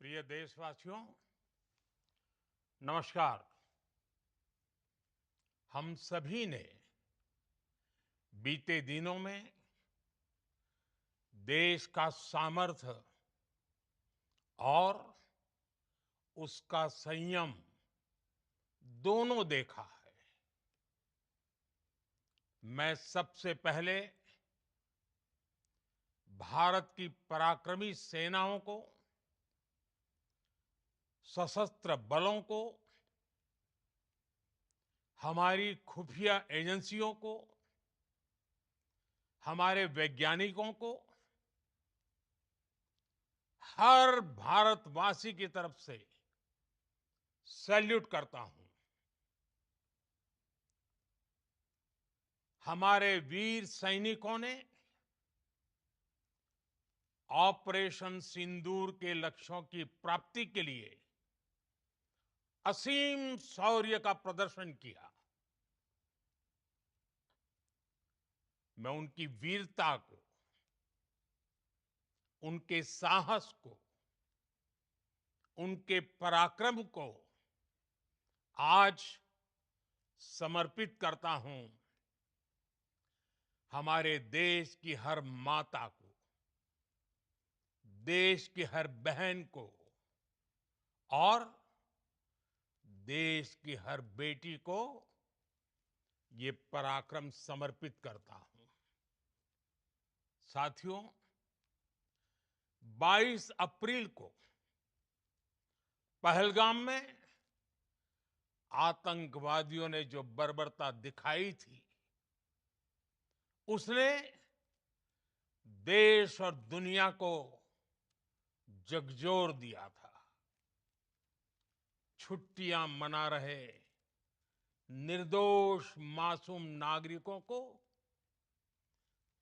प्रिय देशवासियों, नमस्कार। हम सभी ने बीते दिनों में देश का सामर्थ्य और उसका संयम दोनों देखा है। मैं सबसे पहले भारत की पराक्रमी सेनाओं को, सशस्त्र बलों को, हमारी खुफिया एजेंसियों को, हमारे वैज्ञानिकों को, हर भारतवासी की तरफ से सैल्यूट करता हूं। हमारे वीर सैनिकों ने ऑपरेशन सिंदूर के लक्ष्यों की प्राप्ति के लिए असीम शौर्य का प्रदर्शन किया। मैं उनकी वीरता को, उनके साहस को, उनके पराक्रम को आज समर्पित करता हूं हमारे देश की हर माता को, देश की हर बहन को और देश की हर बेटी को ये पराक्रम समर्पित करता हूं। साथियों, 22 अप्रैल को पहलगाम में आतंकवादियों ने जो बर्बरता दिखाई थी, उसने देश और दुनिया को झकझोर दिया था। छुट्टियां मना रहे निर्दोष मासूम नागरिकों को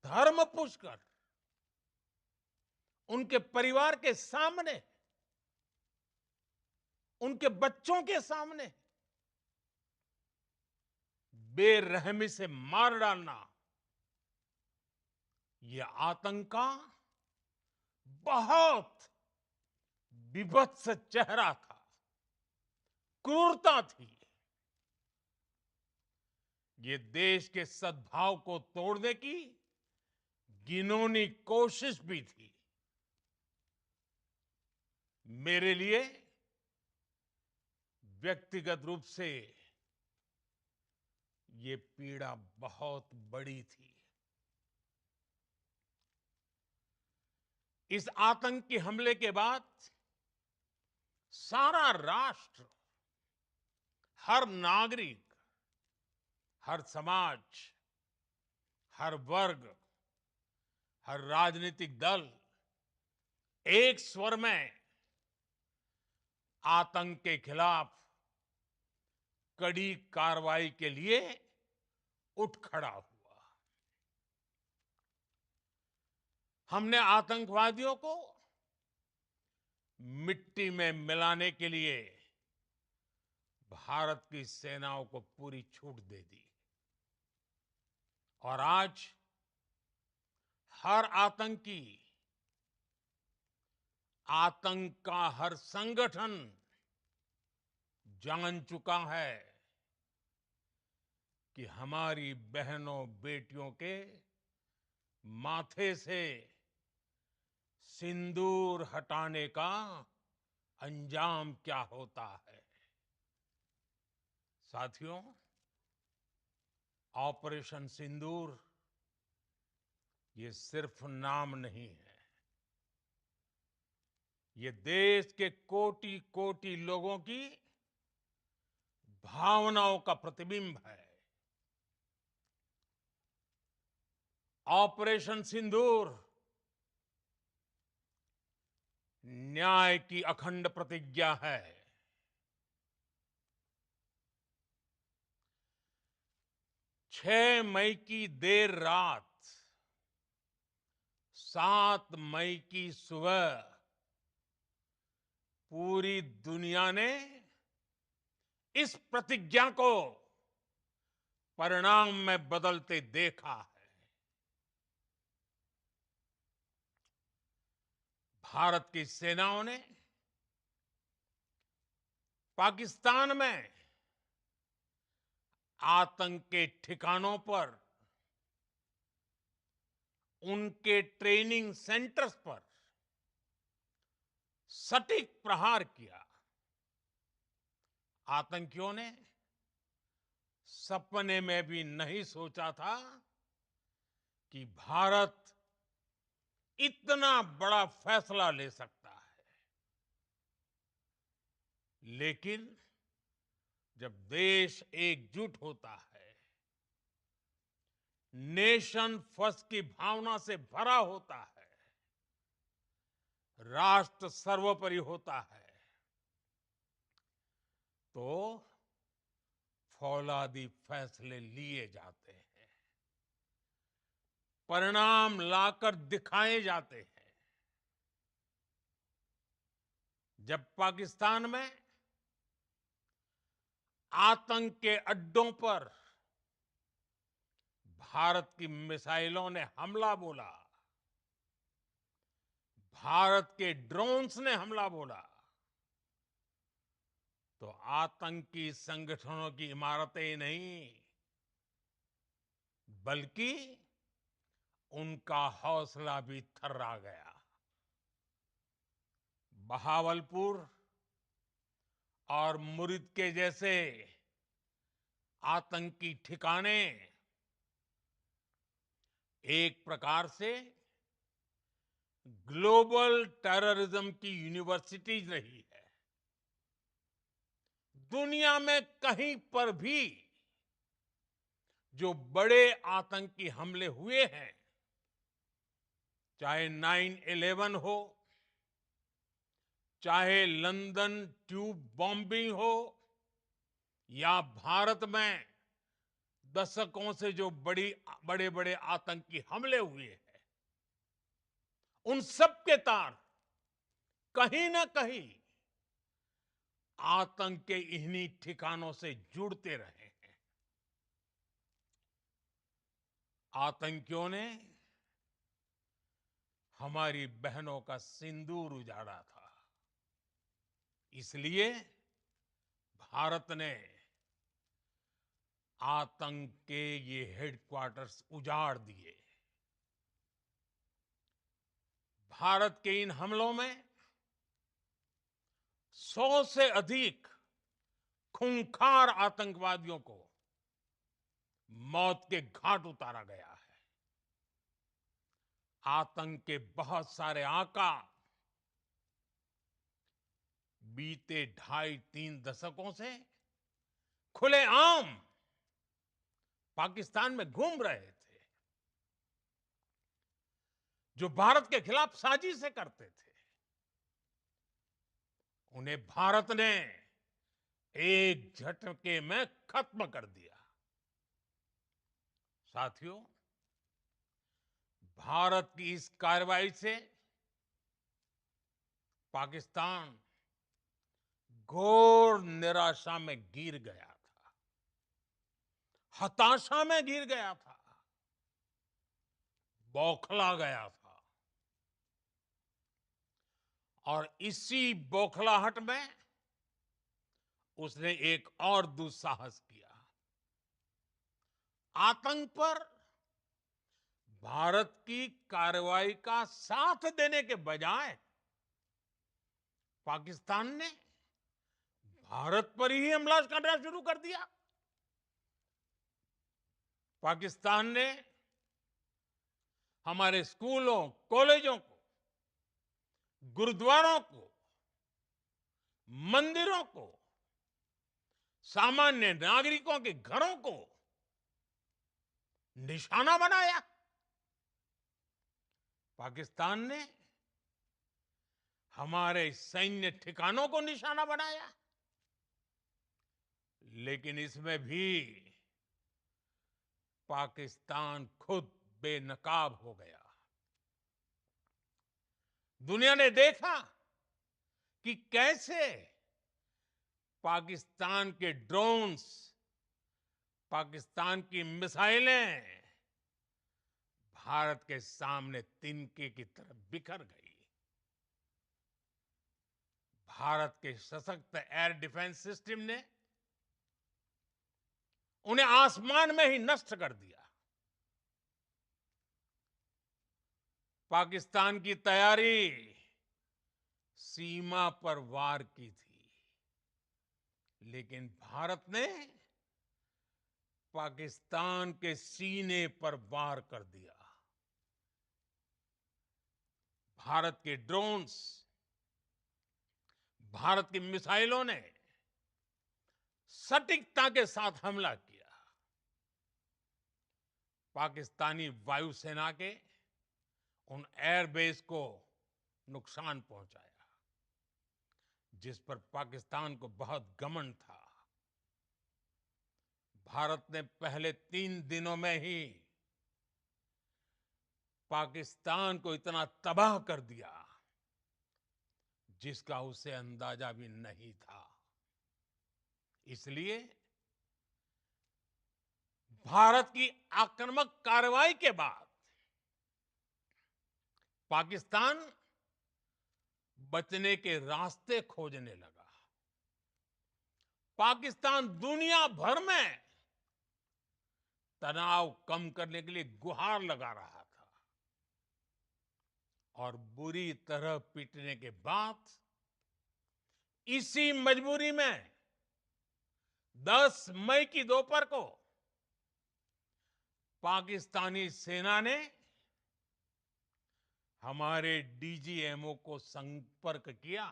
धर्म पूछकर उनके परिवार के सामने, उनके बच्चों के सामने बेरहमी से मार डालना, यह आतंक का बहुत विभत्स चेहरा था, क्रूरता थी। ये देश के सद्भाव को तोड़ने की घिनौनी कोशिश भी थी। मेरे लिए व्यक्तिगत रूप से ये पीड़ा बहुत बड़ी थी। इस आतंकी हमले के बाद सारा राष्ट्र, हर नागरिक, हर समाज, हर वर्ग, हर राजनीतिक दल एक स्वर में आतंक के खिलाफ कड़ी कार्रवाई के लिए उठ खड़ा हुआ। हमने आतंकवादियों को मिट्टी में मिलाने के लिए भारत की सेनाओं को पूरी छूट दे दी और आज हर आतंकी, आतंक का हर संगठन जान चुका है कि हमारी बहनों बेटियों के माथे से सिंदूर हटाने का अंजाम क्या होता है। साथियों, ऑपरेशन सिंदूर ये सिर्फ नाम नहीं है, ये देश के कोटि कोटि लोगों की भावनाओं का प्रतिबिंब है। ऑपरेशन सिंदूर न्याय की अखंड प्रतिज्ञा है। 6 मई की देर रात, 7 मई की सुबह पूरी दुनिया ने इस प्रतिज्ञा को परिणाम में बदलते देखा है। भारत की सेनाओं ने पाकिस्तान में आतंक के ठिकानों पर, उनके ट्रेनिंग सेंटर्स पर सटीक प्रहार किया। आतंकियों ने सपने में भी नहीं सोचा था कि भारत इतना बड़ा फैसला ले सकता है। लेकिन जब देश एकजुट होता है, नेशन फर्स्ट की भावना से भरा होता है, राष्ट्र सर्वोपरि होता है, तो फौलादी फैसले लिए जाते हैं, परिणाम लाकर दिखाए जाते हैं। जब पाकिस्तान में आतंक के अड्डों पर भारत की मिसाइलों ने हमला बोला, भारत के ड्रोन्स ने हमला बोला, तो आतंकी संगठनों की इमारतें नहीं, बल्कि उनका हौसला भी थर्रा गया। बहावलपुर और मुरिद के जैसे आतंकी ठिकाने एक प्रकार से ग्लोबल टेररिज्म की यूनिवर्सिटीज रही है। दुनिया में कहीं पर भी जो बड़े आतंकी हमले हुए हैं, चाहे 9/11 हो, चाहे लंदन ट्यूब बॉम्बिंग हो, या भारत में दशकों से जो बड़े बड़े आतंकी हमले हुए हैं, उन सब के तार कहीं ना कहीं आतंक के इन्हीं ठिकानों से जुड़ते रहे हैं। आतंकियों ने हमारी बहनों का सिंदूर उजाड़ा था, इसलिए भारत ने आतंक के ये हेडक्वार्टर्स उजाड़ दिए। भारत के इन हमलों में 100 से अधिक खूंखार आतंकवादियों को मौत के घाट उतारा गया है। आतंक के बहुत सारे आका बीते 2.5-3 दशकों से खुलेआम पाकिस्तान में घूम रहे थे, जो भारत के खिलाफ साजिशें करते थे। उन्हें भारत ने एक झटके में खत्म कर दिया। साथियों, भारत की इस कार्रवाई से पाकिस्तान घोर निराशा में गिर गया था, हताशा में गिर गया था, बौखला गया था। और इसी बौखलाहट में उसने एक और दुस्साहस किया। आतंक पर भारत की कार्रवाई का साथ देने के बजाय पाकिस्तान ने भारत पर ही हमला करना शुरू कर दिया। पाकिस्तान ने हमारे स्कूलों, कॉलेजों को, गुरुद्वारों को, मंदिरों को, सामान्य नागरिकों के घरों को निशाना बनाया। पाकिस्तान ने हमारे सैन्य ठिकानों को निशाना बनाया। लेकिन इसमें भी पाकिस्तान खुद बेनकाब हो गया। दुनिया ने देखा कि कैसे पाकिस्तान के ड्रोन्स, पाकिस्तान की मिसाइलें भारत के सामने तिनके की तरह बिखर गई। भारत के सशक्त एयर डिफेंस सिस्टम ने उन्हें आसमान में ही नष्ट कर दिया। पाकिस्तान की तैयारी सीमा पर वार की थी, लेकिन भारत ने पाकिस्तान के सीने पर वार कर दिया। भारत के ड्रोन्स, भारत की मिसाइलों ने सटीकता के साथ हमला किया। पाकिस्तानी वायुसेना के उन एयरबेस को नुकसान पहुंचाया, जिस पर पाकिस्तान को बहुत घमंड था। भारत ने पहले 3 दिनों में ही पाकिस्तान को इतना तबाह कर दिया, जिसका उसे अंदाजा भी नहीं था। इसलिए भारत की आक्रामक कार्रवाई के बाद पाकिस्तान बचने के रास्ते खोजने लगा। पाकिस्तान दुनिया भर में तनाव कम करने के लिए गुहार लगा रहा था, और बुरी तरह पीटने के बाद इसी मजबूरी में 10 मई की दोपहर को पाकिस्तानी सेना ने हमारे डीजीएमओ को संपर्क किया।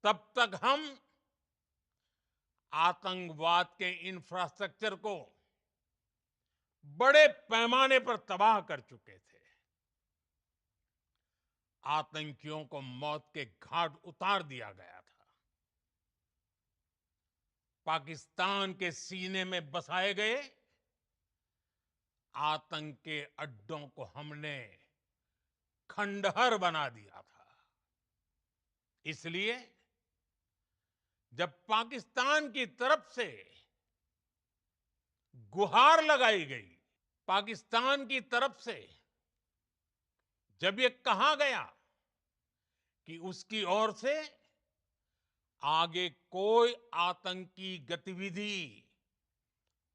तब तक हम आतंकवाद के इंफ्रास्ट्रक्चर को बड़े पैमाने पर तबाह कर चुके थे। आतंकियों को मौत के घाट उतार दिया गया था। पाकिस्तान के सीने में बसाए गए आतंक के अड्डों को हमने खंडहर बना दिया था। इसलिए जब पाकिस्तान की तरफ से गुहार लगाई गई, पाकिस्तान की तरफ से जब ये कहा गया कि उसकी ओर से आगे कोई आतंकी गतिविधि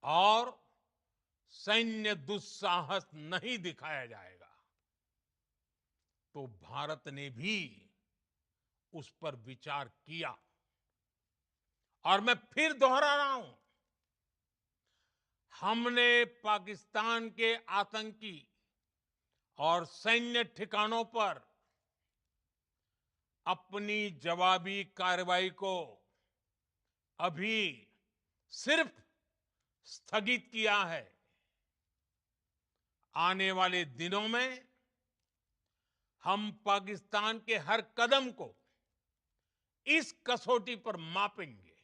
और सैन्य दुस्साहस नहीं दिखाया जाएगा, तो भारत ने भी उस पर विचार किया। और मैं फिर दोहरा रहा हूं, हमने पाकिस्तान के आतंकी और सैन्य ठिकानों पर अपनी जवाबी कार्रवाई को अभी सिर्फ स्थगित किया है। आने वाले दिनों में हम पाकिस्तान के हर कदम को इस कसौटी पर मापेंगे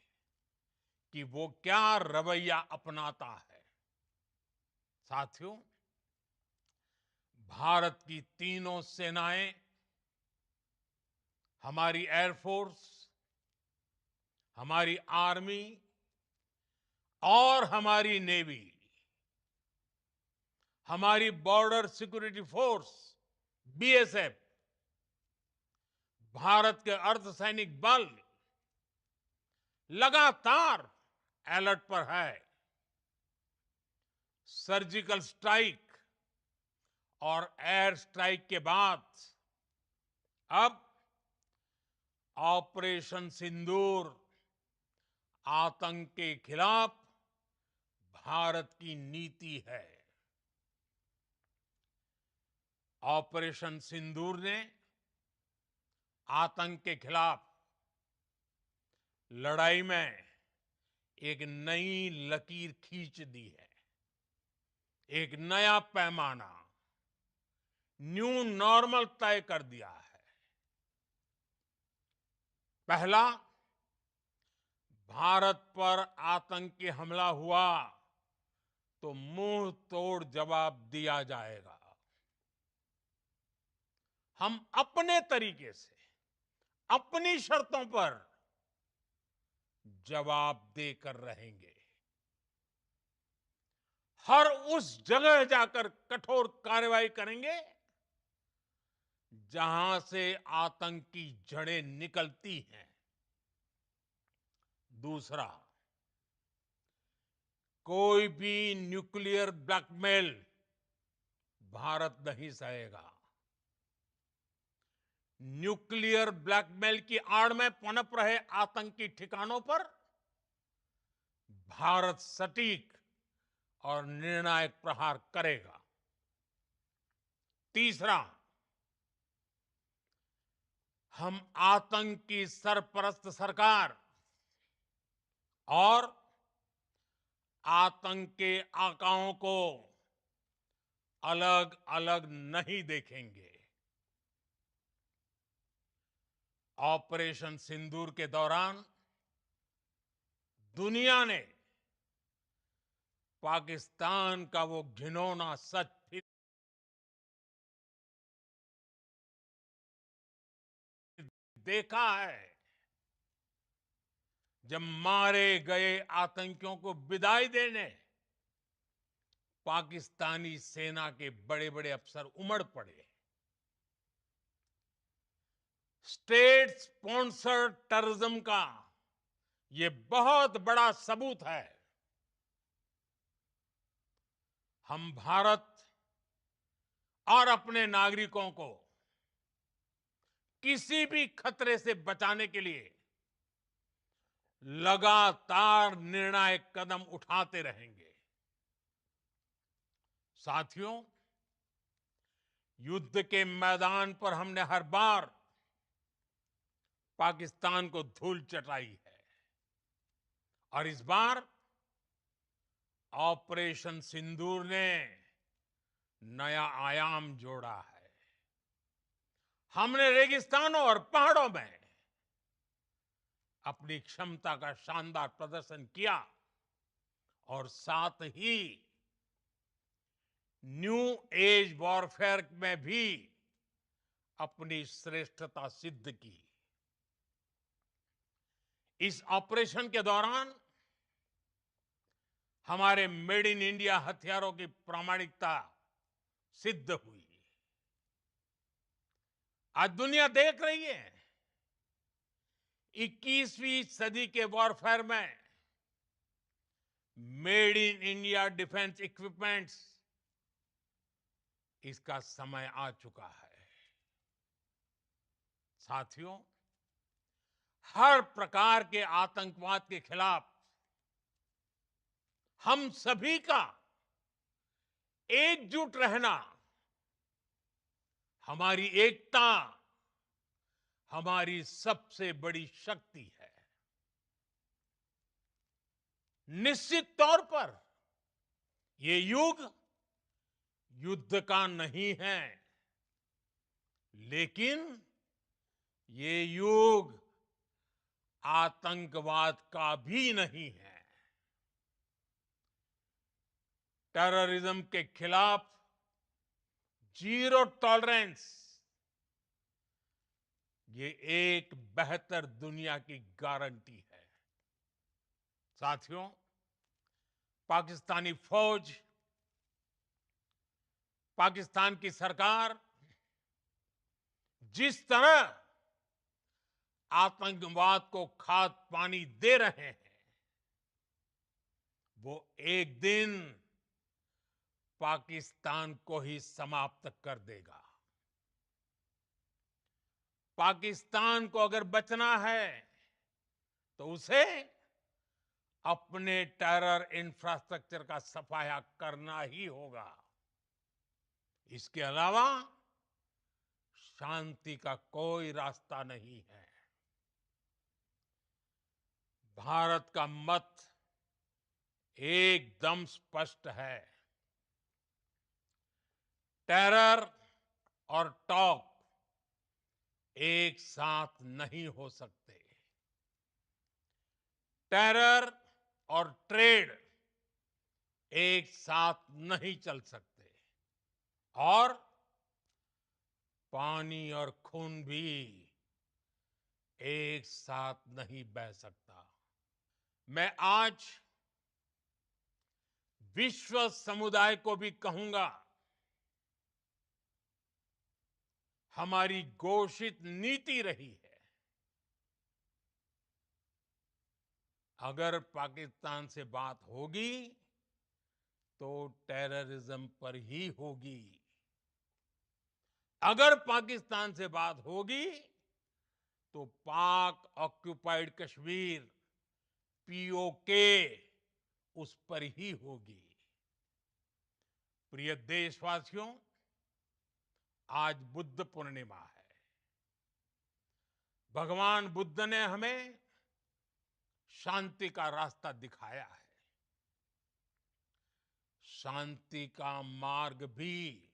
कि वो क्या रवैया अपनाता है। साथियों, भारत की तीनों सेनाएं, हमारी एयरफोर्स, हमारी आर्मी और हमारी नेवी, हमारी border security force BSF, Bharat के अर्धसैनिक बल लगातार अलर्ट पर है। सर्जिकल स्ट्राइक और एयर स्ट्राइक के बाद अब ऑपरेशन सिंदूर आतंक के खिलाफ भारत की नीति है। ऑपरेशन सिंदूर ने आतंक के खिलाफ लड़ाई में एक नई लकीर खींच दी है, एक नया पैमाना, न्यू नॉर्मल तय कर दिया है। पहला, भारत पर आतंकी हमला हुआ तो मुंह तोड़ जवाब दिया जाएगा। हम अपने तरीके से, अपनी शर्तों पर जवाब देकर रहेंगे। हर उस जगह जाकर कठोर कार्रवाई करेंगे जहां से आतंक की जड़ें निकलती हैं। दूसरा, कोई भी न्यूक्लियर ब्लैकमेल भारत नहीं सहेगा। न्यूक्लियर ब्लैकमेल की आड़ में पनप रहे आतंकी ठिकानों पर भारत सटीक और निर्णायक प्रहार करेगा। तीसरा, हम आतंक की सरपरस्त सरकार और आतंक के आकाओं को अलग अलग नहीं देखेंगे। ऑपरेशन सिंदूर के दौरान दुनिया ने पाकिस्तान का वो घिनौना सच फिर देखा है, जब मारे गए आतंकियों को विदाई देने पाकिस्तानी सेना के बड़े बड़े अफसर उमड़ पड़े। स्टेट स्पॉन्सर्ड टेररिज्म का ये बहुत बड़ा सबूत है। हम भारत और अपने नागरिकों को किसी भी खतरे से बचाने के लिए लगातार निर्णायक कदम उठाते रहेंगे। साथियों, युद्ध के मैदान पर हमने हर बार पाकिस्तान को धूल चटाई है और इस बार ऑपरेशन सिंदूर ने नया आयाम जोड़ा है। हमने रेगिस्तानों और पहाड़ों में अपनी क्षमता का शानदार प्रदर्शन किया और साथ ही न्यू एज वॉरफेयर में भी अपनी श्रेष्ठता सिद्ध की। इस ऑपरेशन के दौरान हमारे मेड इन इंडिया हथियारों की प्रामाणिकता सिद्ध हुई। आज दुनिया देख रही है 21वीं सदी के वॉरफेयर में made in India defence equipments, इसका समय आ चुका है। साथियों, हर प्रकार के आतंकवाद के खिलाफ हम सभी का एकजुट रहना, हमारी एकता हमारी सबसे बड़ी शक्ति है। निश्चित तौर पर ये युग युद्ध का नहीं है, लेकिन ये युग आतंकवाद का भी नहीं है। टेररिज्म के खिलाफ जीरो टॉलरेंस, ये एक बेहतर दुनिया की गारंटी है। साथियों, पाकिस्तानी फौज, पाकिस्तान की सरकार जिस तरह आतंकवाद को खाद पानी दे रहे हैं, वो एक दिन पाकिस्तान को ही समाप्त कर देगा। पाकिस्तान को अगर बचना है तो उसे अपने टेरर इंफ्रास्ट्रक्चर का सफाया करना ही होगा। इसके अलावा शांति का कोई रास्ता नहीं है। भारत का मत एकदम स्पष्ट है। टेरर और टॉक एक साथ नहीं हो सकते। टेरर और ट्रेड एक साथ नहीं चल सकते और पानी और खून भी एक साथ नहीं बह सकता। मैं आज विश्व समुदाय को भी कहूंगा, हमारी घोषित नीति रही है। अगर पाकिस्तान से बात होगी तो टेररिज्म पर ही होगी। अगर पाकिस्तान से बात होगी तो पाक ऑक्युपाइड कश्मीर पीओके उस पर ही होगी। प्रिय देशवासियों, आज बुद्ध पूर्णिमा है। भगवान बुद्ध ने हमें शांति का रास्ता दिखाया है। शांति का मार्ग भी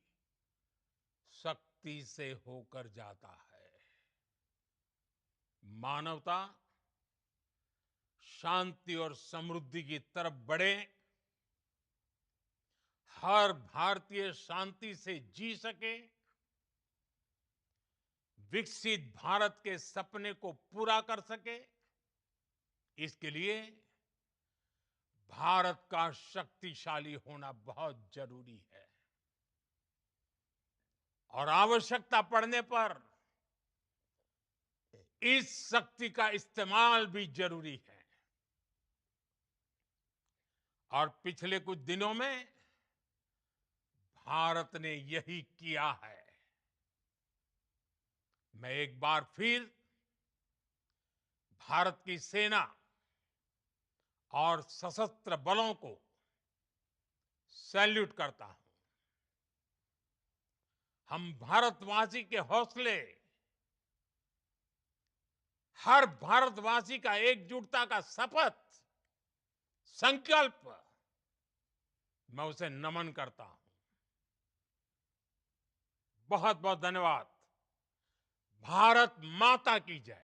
शक्ति से होकर जाता है। मानवता शांति और समृद्धि की तरफ बढ़े, हर भारतीय शांति से जी सके, विकसित भारत के सपने को पूरा कर सके, इसके लिए भारत का शक्तिशाली होना बहुत जरूरी है। और आवश्यकता पड़ने पर इस शक्ति का इस्तेमाल भी जरूरी है। और पिछले कुछ दिनों में भारत ने यही किया है। मैं एक बार फिर भारत की सेना और सशस्त्र बलों को सैल्यूट करता हूं। हम भारतवासी के हौसले, हर भारतवासी का एकजुटता का शपथ, संकल्प, मैं उसे नमन करता हूं। बहुत बहुत धन्यवाद। भारत माता की जय।